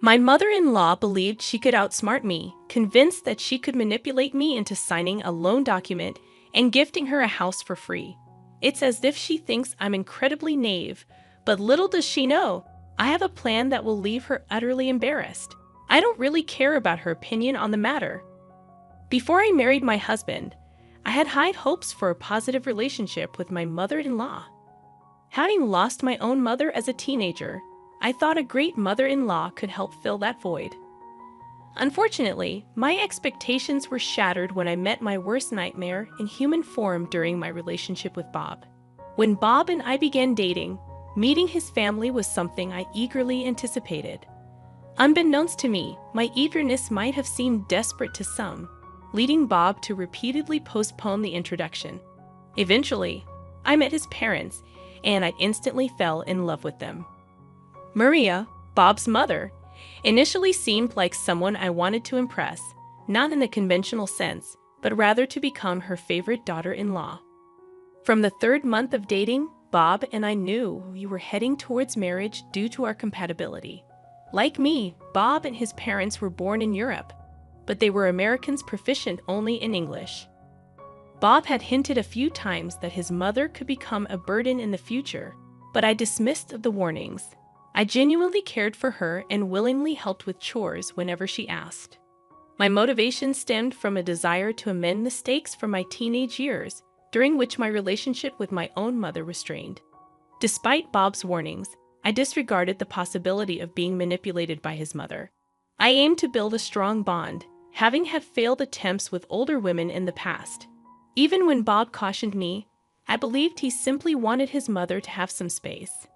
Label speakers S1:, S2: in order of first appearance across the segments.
S1: My mother-in-law believed she could outsmart me, convinced that she could manipulate me into signing a loan document and gifting her a house for free. It's as if she thinks I'm incredibly naive, but little does she know, I have a plan that will leave her utterly embarrassed. I don't really care about her opinion on the matter. Before I married my husband, I had high hopes for a positive relationship with my mother-in-law. Having lost my own mother as a teenager, I thought a great mother-in-law could help fill that void. Unfortunately, my expectations were shattered when I met my worst nightmare in human form during my relationship with Bob. When Bob and I began dating, meeting his family was something I eagerly anticipated. Unbeknownst to me, my eagerness might have seemed desperate to some, leading Bob to repeatedly postpone the introduction. Eventually, I met his parents, and I instantly fell in love with them. Maria, Bob's mother, initially seemed like someone I wanted to impress, not in the conventional sense, but rather to become her favorite daughter-in-law. From the third month of dating, Bob and I knew we were heading towards marriage due to our compatibility. Like me, Bob and his parents were born in Europe, but they were Americans proficient only in English. Bob had hinted a few times that his mother could become a burden in the future, but I dismissed the warnings. I genuinely cared for her and willingly helped with chores whenever she asked. My motivation stemmed from a desire to amend mistakes from my teenage years, during which my relationship with my own mother was strained. Despite Bob's warnings, I disregarded the possibility of being manipulated by his mother. I aimed to build a strong bond, having had failed attempts with older women in the past. Even when Bob cautioned me, I believed he simply wanted his mother to have some space.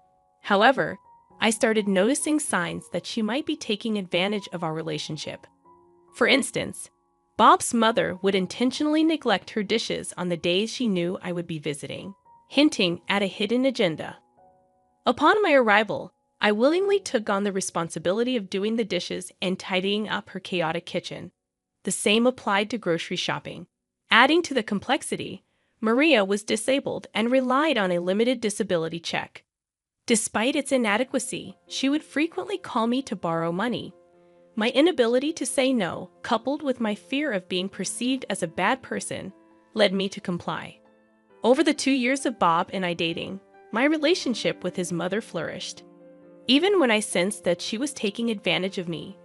S1: However, I started noticing signs that she might be taking advantage of our relationship. For instance, Bob's mother would intentionally neglect her dishes on the days she knew I would be visiting, hinting at a hidden agenda. Upon my arrival, I willingly took on the responsibility of doing the dishes and tidying up her chaotic kitchen. The same applied to grocery shopping. Adding to the complexity, Maria was disabled and relied on a limited disability check. Despite its inadequacy, she would frequently call me to borrow money. My inability to say no, coupled with my fear of being perceived as a bad person, led me to comply. Over the 2 years of Bob and I dating, my relationship with his mother flourished. Even when I sensed that she was taking advantage of me,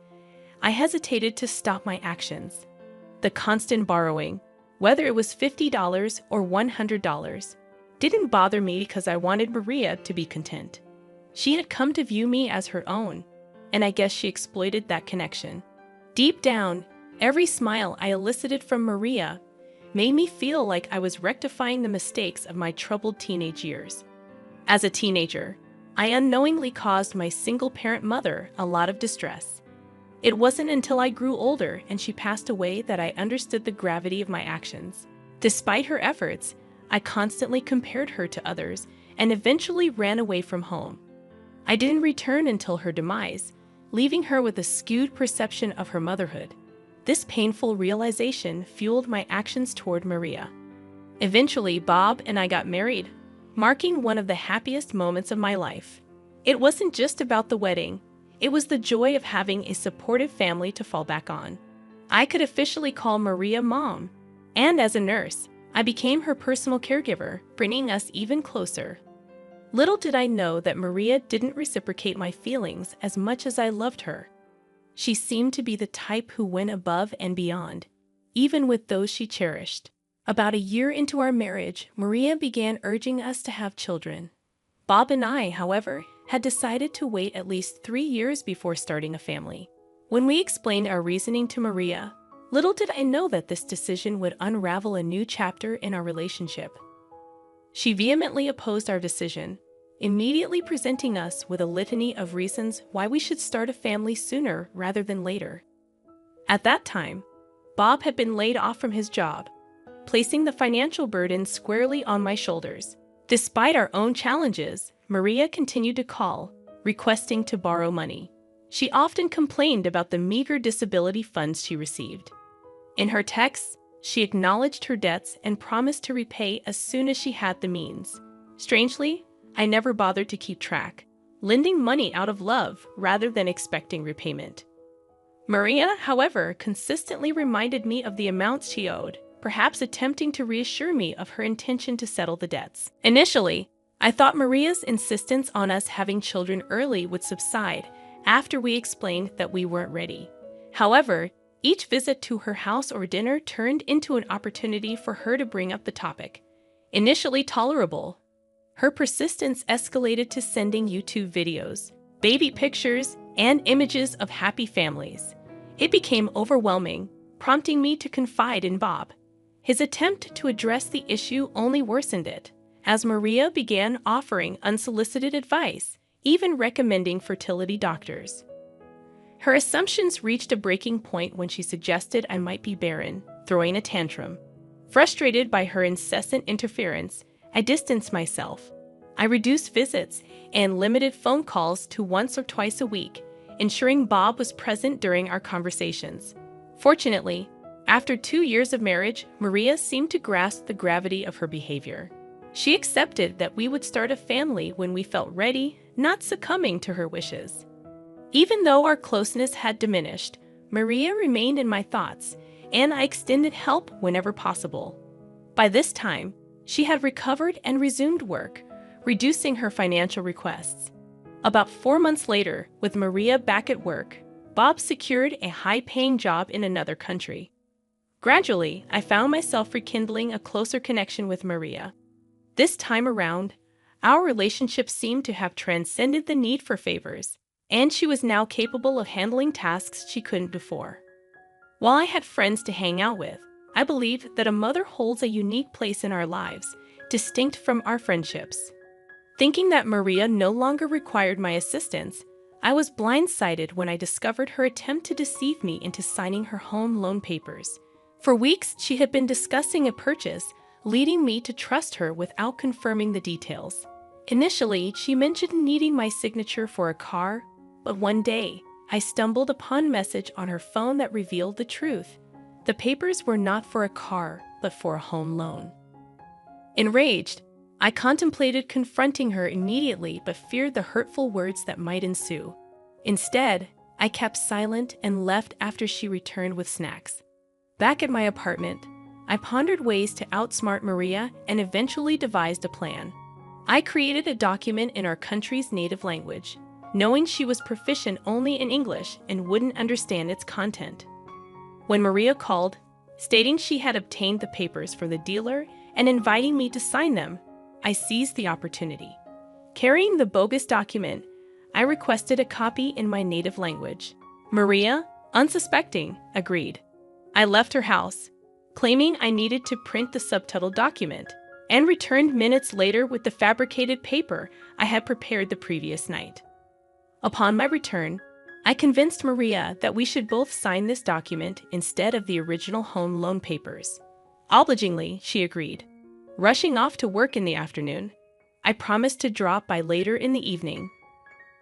S1: I hesitated to stop my actions. The constant borrowing, whether it was $50 or $100, didn't bother me because I wanted Maria to be content. She had come to view me as her own, and I guess she exploited that connection. Deep down, every smile I elicited from Maria made me feel like I was rectifying the mistakes of my troubled teenage years. As a teenager, I unknowingly caused my single-parent mother a lot of distress. It wasn't until I grew older and she passed away that I understood the gravity of my actions. Despite her efforts, I constantly compared her to others and eventually ran away from home. I didn't return until her demise, leaving her with a skewed perception of her motherhood. This painful realization fueled my actions toward Maria. Eventually, Bob and I got married, marking one of the happiest moments of my life. It wasn't just about the wedding, it was the joy of having a supportive family to fall back on. I could officially call Maria Mom, and as a nurse, I became her personal caregiver, bringing us even closer. Little did I know that Maria didn't reciprocate my feelings as much as I loved her. She seemed to be the type who went above and beyond, even with those she cherished. About a year into our marriage, Maria began urging us to have children. Bob and I, however, had decided to wait at least 3 years before starting a family. When we explained our reasoning to Maria, little did I know that this decision would unravel a new chapter in our relationship. She vehemently opposed our decision, immediately presenting us with a litany of reasons why we should start a family sooner rather than later. At that time, Bob had been laid off from his job, placing the financial burden squarely on my shoulders. Despite our own challenges, Maria continued to call, requesting to borrow money. She often complained about the meager disability funds she received. In her texts, she acknowledged her debts and promised to repay as soon as she had the means. Strangely, I never bothered to keep track, lending money out of love rather than expecting repayment. Maria, however, consistently reminded me of the amounts she owed, perhaps attempting to reassure me of her intention to settle the debts. Initially, I thought Maria's insistence on us having children early would subside after we explained that we weren't ready. However, each visit to her house or dinner turned into an opportunity for her to bring up the topic. Initially tolerable, her persistence escalated to sending YouTube videos, baby pictures, and images of happy families. It became overwhelming, prompting me to confide in Bob. His attempt to address the issue only worsened it, as Maria began offering unsolicited advice, even recommending fertility doctors. Her assumptions reached a breaking point when she suggested I might be barren, throwing a tantrum. Frustrated by her incessant interference, I distanced myself. I reduced visits and limited phone calls to once or twice a week, ensuring Bob was present during our conversations. Fortunately, after 2 years of marriage, Maria seemed to grasp the gravity of her behavior. She accepted that we would start a family when we felt ready, not succumbing to her wishes. Even though our closeness had diminished, Maria remained in my thoughts, and I extended help whenever possible. By this time, she had recovered and resumed work, reducing her financial requests. About 4 months later, with Maria back at work, Bob secured a high-paying job in another country. Gradually, I found myself rekindling a closer connection with Maria. This time around, our relationship seemed to have transcended the need for favors, and she was now capable of handling tasks she couldn't before. While I had friends to hang out with, I believed that a mother holds a unique place in our lives, distinct from our friendships. Thinking that Maria no longer required my assistance, I was blindsided when I discovered her attempt to deceive me into signing her home loan papers. For weeks, she had been discussing a purchase, leading me to trust her without confirming the details. Initially, she mentioned needing my signature for a car, but one day, I stumbled upon a message on her phone that revealed the truth. The papers were not for a car, but for a home loan. Enraged, I contemplated confronting her immediately but feared the hurtful words that might ensue. Instead, I kept silent and left after she returned with snacks. Back at my apartment, I pondered ways to outsmart Maria and eventually devised a plan. I created a document in our country's native language, knowing she was proficient only in English and wouldn't understand its content. When Maria called, stating she had obtained the papers for the dealer and inviting me to sign them, I seized the opportunity. Carrying the bogus document, I requested a copy in my native language. Maria, unsuspecting, agreed. I left her house, claiming I needed to print the subtitled document, and returned minutes later with the fabricated paper I had prepared the previous night. Upon my return, I convinced Maria that we should both sign this document instead of the original home loan papers. Obligingly, she agreed. Rushing off to work in the afternoon, I promised to drop by later in the evening.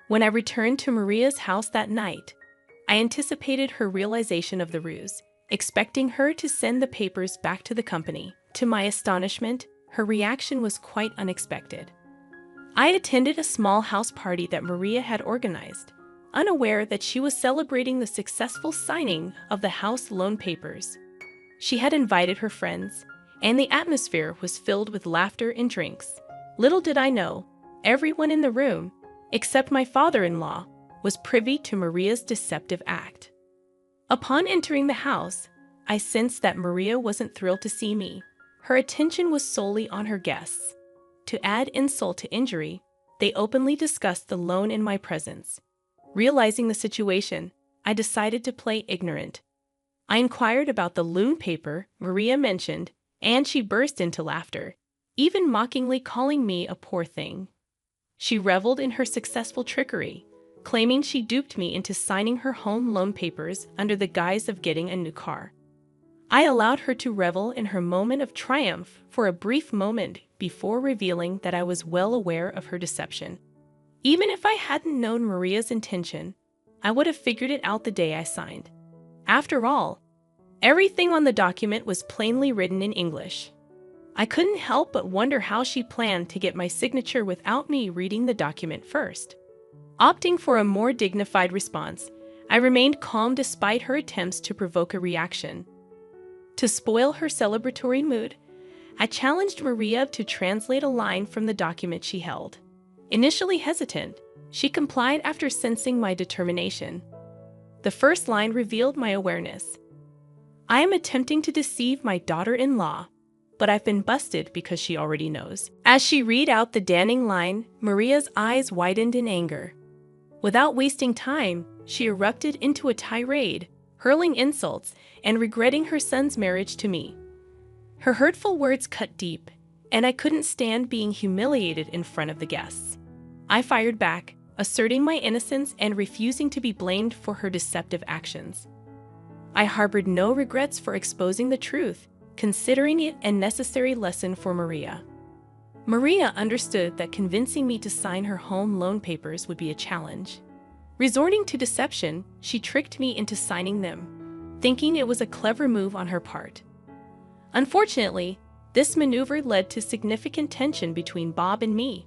S1: When I returned to Maria's house that night, I anticipated her realization of the ruse, expecting her to send the papers back to the company. To my astonishment, her reaction was quite unexpected. I had attended a small house party that Maria had organized, unaware that she was celebrating the successful signing of the house loan papers. She had invited her friends, and the atmosphere was filled with laughter and drinks. Little did I know, everyone in the room, except my father-in-law, was privy to Maria's deceptive act. Upon entering the house, I sensed that Maria wasn't thrilled to see me. Her attention was solely on her guests. To add insult to injury, they openly discussed the loan in my presence. Realizing the situation, I decided to play ignorant. I inquired about the loan paper Maria mentioned, and she burst into laughter, even mockingly calling me a poor thing. She reveled in her successful trickery, claiming she duped me into signing her home loan papers under the guise of getting a new car. I allowed her to revel in her moment of triumph for a brief moment before revealing that I was well aware of her deception. Even if I hadn't known Maria's intention, I would have figured it out the day I signed. After all, everything on the document was plainly written in English. I couldn't help but wonder how she planned to get my signature without me reading the document first. Opting for a more dignified response, I remained calm despite her attempts to provoke a reaction. To spoil her celebratory mood, I challenged Maria to translate a line from the document she held. Initially hesitant, she complied after sensing my determination. The first line revealed my awareness. I am attempting to deceive my daughter-in-law, but I've been busted because she already knows. As she read out the damning line, Maria's eyes widened in anger. Without wasting time, she erupted into a tirade, hurling insults and regretting her son's marriage to me. Her hurtful words cut deep, and I couldn't stand being humiliated in front of the guests. I fired back, asserting my innocence and refusing to be blamed for her deceptive actions. I harbored no regrets for exposing the truth, considering it a necessary lesson for Maria. Maria understood that convincing me to sign her home loan papers would be a challenge. Resorting to deception, she tricked me into signing them, thinking it was a clever move on her part. Unfortunately, this maneuver led to significant tension between Bob and me.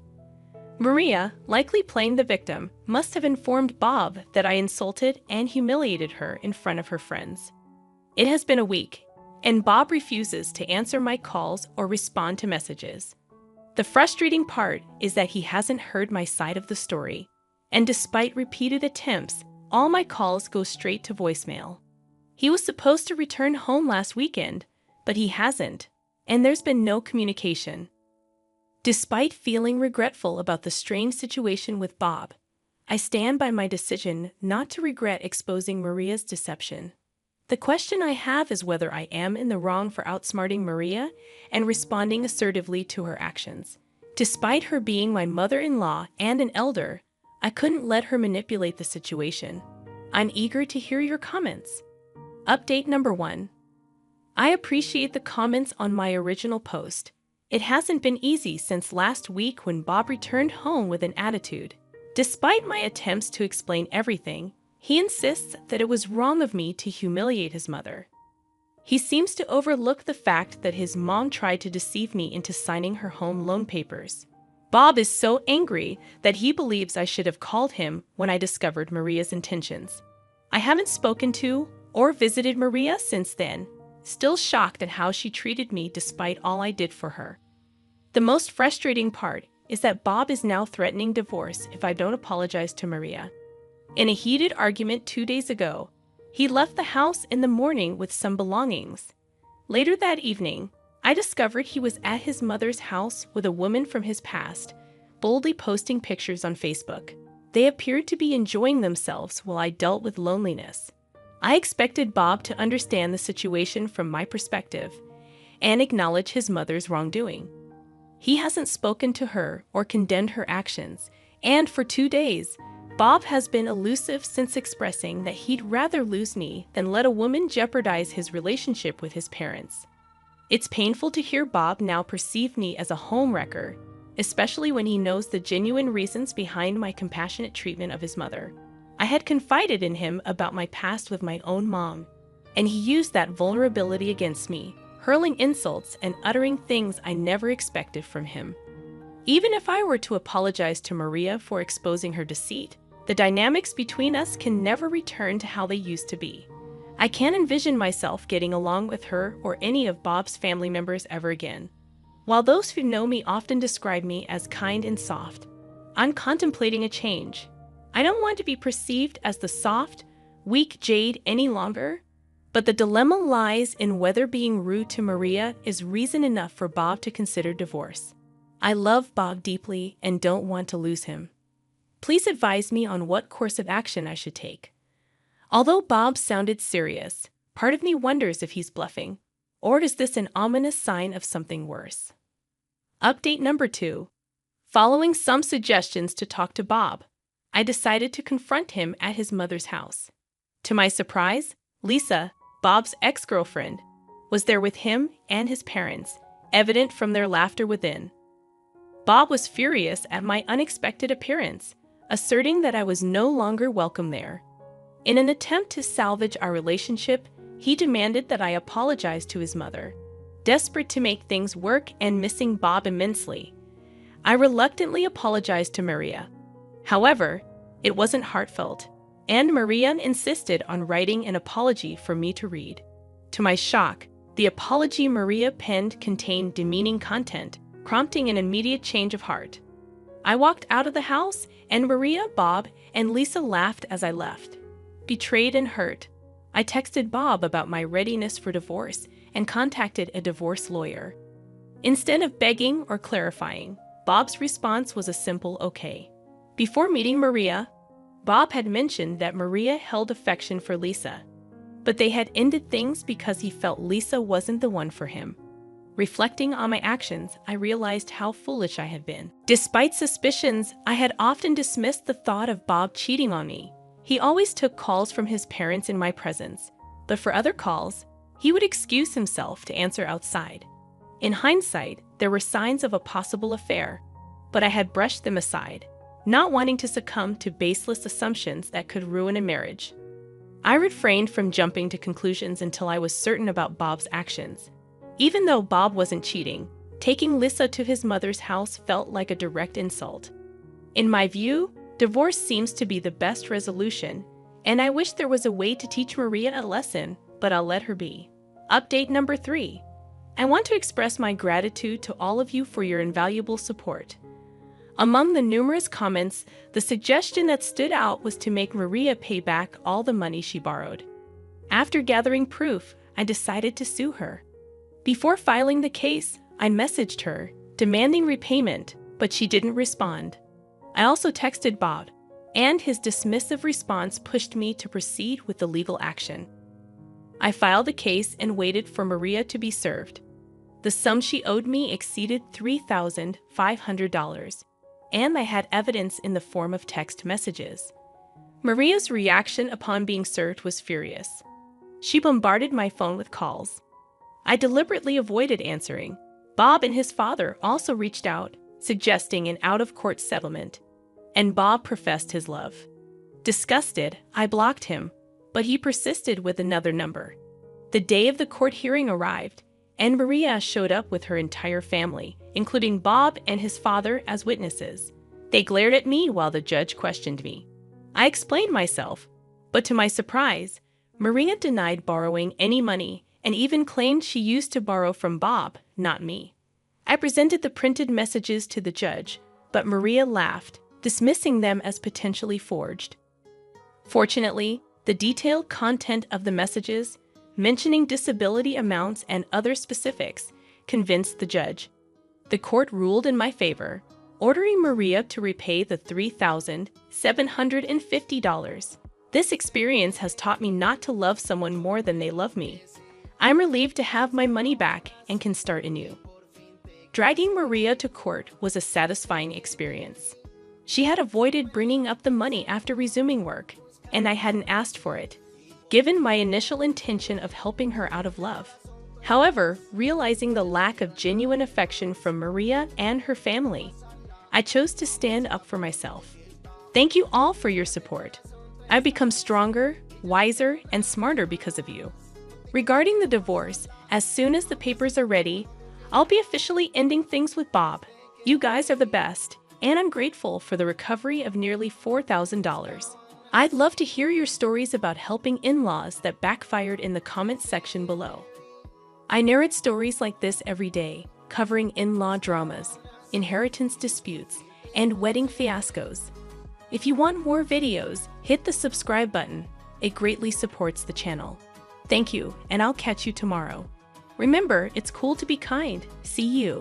S1: Maria, likely playing the victim, must have informed Bob that I insulted and humiliated her in front of her friends. It has been a week, and Bob refuses to answer my calls or respond to messages. The frustrating part is that he hasn't heard my side of the story, and despite repeated attempts, all my calls go straight to voicemail. He was supposed to return home last weekend, but he hasn't, and there's been no communication. Despite feeling regretful about the strange situation with Bob, I stand by my decision not to regret exposing Maria's deception. The question I have is whether I am in the wrong for outsmarting Maria and responding assertively to her actions. Despite her being my mother-in-law and an elder, I couldn't let her manipulate the situation. I'm eager to hear your comments. Update number 1. I appreciate the comments on my original post. It hasn't been easy since last week when Bob returned home with an attitude. Despite my attempts to explain everything, he insists that it was wrong of me to humiliate his mother. He seems to overlook the fact that his mom tried to deceive me into signing her home loan papers. Bob is so angry that he believes I should have called him when I discovered Maria's intentions. I haven't spoken to or visited Maria since then, still shocked at how she treated me despite all I did for her. The most frustrating part is that Bob is now threatening divorce if I don't apologize to Maria. In a heated argument 2 days ago, he left the house in the morning with some belongings. Later that evening, I discovered he was at his mother's house with a woman from his past, boldly posting pictures on Facebook. They appeared to be enjoying themselves while I dealt with loneliness. I expected Bob to understand the situation from my perspective and acknowledge his mother's wrongdoing. He hasn't spoken to her or condemned her actions, and for 2 days, Bob has been elusive since expressing that he'd rather lose me than let a woman jeopardize his relationship with his parents. It's painful to hear Bob now perceive me as a homewrecker, especially when he knows the genuine reasons behind my compassionate treatment of his mother. I had confided in him about my past with my own mom, and he used that vulnerability against me, hurling insults and uttering things I never expected from him. Even if I were to apologize to Maria for exposing her deceit, the dynamics between us can never return to how they used to be. I can't envision myself getting along with her or any of Bob's family members ever again. While those who know me often describe me as kind and soft, I'm contemplating a change. I don't want to be perceived as the soft, weak jade any longer, but the dilemma lies in whether being rude to Maria is reason enough for Bob to consider divorce. I love Bob deeply and don't want to lose him. Please advise me on what course of action I should take. Although Bob sounded serious, part of me wonders if he's bluffing, or is this an ominous sign of something worse? Update number 2. Following some suggestions to talk to Bob, I decided to confront him at his mother's house. To my surprise, Lisa, Bob's ex-girlfriend, was there with him and his parents, evident from their laughter within. Bob was furious at my unexpected appearance, asserting that I was no longer welcome there. In an attempt to salvage our relationship, he demanded that I apologize to his mother. Desperate to make things work and missing Bob immensely, I reluctantly apologized to Maria. However, It wasn't heartfelt, and Maria insisted on writing an apology for me to read. To my shock, the apology Maria penned contained demeaning content, prompting an immediate change of heart. I walked out of the house, and Maria, Bob, and Lisa laughed as I left. Betrayed and hurt, I texted Bob about my readiness for divorce and contacted a divorce lawyer. Instead of begging or clarifying, Bob's response was a simple okay. Before meeting Maria, Bob had mentioned that Maria held affection for Lisa, but they had ended things because he felt Lisa wasn't the one for him. Reflecting on my actions, I realized how foolish I had been. Despite suspicions, I had often dismissed the thought of Bob cheating on me. He always took calls from his parents in my presence, but for other calls, he would excuse himself to answer outside. In hindsight, there were signs of a possible affair, but I had brushed them aside, not wanting to succumb to baseless assumptions that could ruin a marriage. I refrained from jumping to conclusions until I was certain about Bob's actions. Even though Bob wasn't cheating, taking Lisa to his mother's house felt like a direct insult. In my view, divorce seems to be the best resolution, and I wish there was a way to teach Maria a lesson, but I'll let her be. Update number 3. I want to express my gratitude to all of you for your invaluable support. Among the numerous comments, the suggestion that stood out was to make Maria pay back all the money she borrowed. After gathering proof, I decided to sue her. Before filing the case, I messaged her, demanding repayment, but she didn't respond. I also texted Bob, and his dismissive response pushed me to proceed with the legal action. I filed the case and waited for Maria to be served. The sum she owed me exceeded $3,500, and I had evidence in the form of text messages. Maria's reaction upon being served was furious. She bombarded my phone with calls. I deliberately avoided answering. Bob and his father also reached out, suggesting an out-of-court settlement, and Bob professed his love. Disgusted, I blocked him, but he persisted with another number. The day of the court hearing arrived, and Maria showed up with her entire family, including Bob and his father as witnesses. They glared at me while the judge questioned me. I explained myself, but to my surprise, Maria denied borrowing any money and even claimed she used to borrow from Bob, not me. I presented the printed messages to the judge, but Maria laughed, dismissing them as potentially forged. Fortunately, the detailed content of the messages, mentioning disability amounts and other specifics, convinced the judge. The court ruled in my favor, ordering Maria to repay the $3,750. This experience has taught me not to love someone more than they love me. I'm relieved to have my money back and can start anew. Dragging Maria to court was a satisfying experience. She had avoided bringing up the money after resuming work, and I hadn't asked for it, given my initial intention of helping her out of love. However, realizing the lack of genuine affection from Maria and her family, I chose to stand up for myself. Thank you all for your support. I've become stronger, wiser, and smarter because of you. Regarding the divorce, as soon as the papers are ready, I'll be officially ending things with Bob. You guys are the best, and I'm grateful for the recovery of nearly $4,000. I'd love to hear your stories about helping in-laws that backfired in the comments section below. I narrate stories like this every day, covering in-law dramas, inheritance disputes, and wedding fiascos. If you want more videos, hit the subscribe button. It greatly supports the channel. Thank you, and I'll catch you tomorrow. Remember, it's cool to be kind. See you.